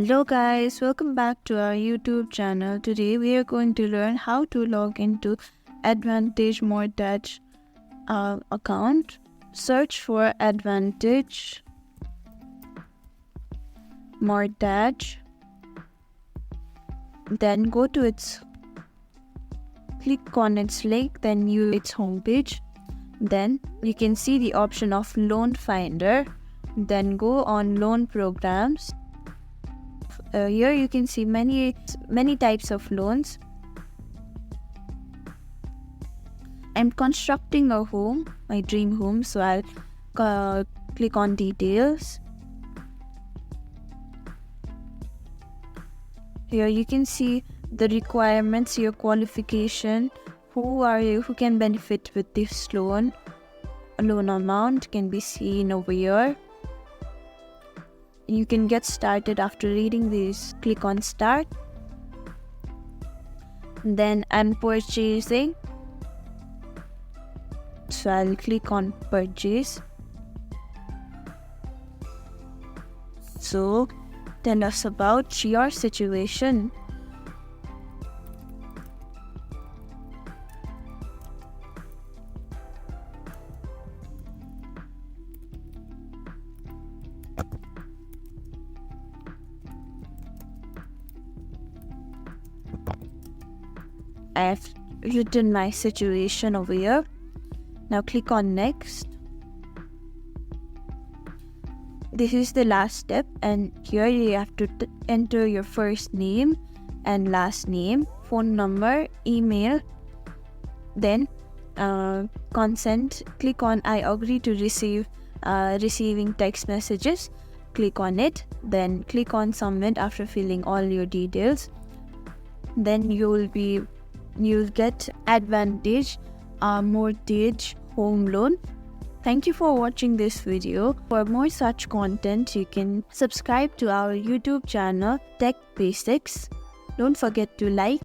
Hello guys, welcome back to our YouTube channel. Today we are going to learn how to log into Advantage Moratgage account. Search for Advantage Moratgage, then go to click on its link, then its homepage. Then you can see the option of loan finder, then go on loan programs. Here you can see many types of loans. I'm constructing a home, my dream home, so I'll click on details. Here you can see the requirements, your qualification, who are you, who can benefit with this loan. A loan amount can be seen over here. You can get started after reading this. Click on start. Then I'm purchasing, so I'll click on purchase. So tell us about your situation. I've written my situation over here. Now click on next. This is the last step, and here you have to enter your first name and last name, phone number, email, then consent. Click on I agree to receiving text messages. Click on it, then click on submit after filling all your details. Then you'll get Advantage Moratgage home loan. Thank you for watching this video. For more such content, you can subscribe to our YouTube channel Tech Basics. Don't forget to like,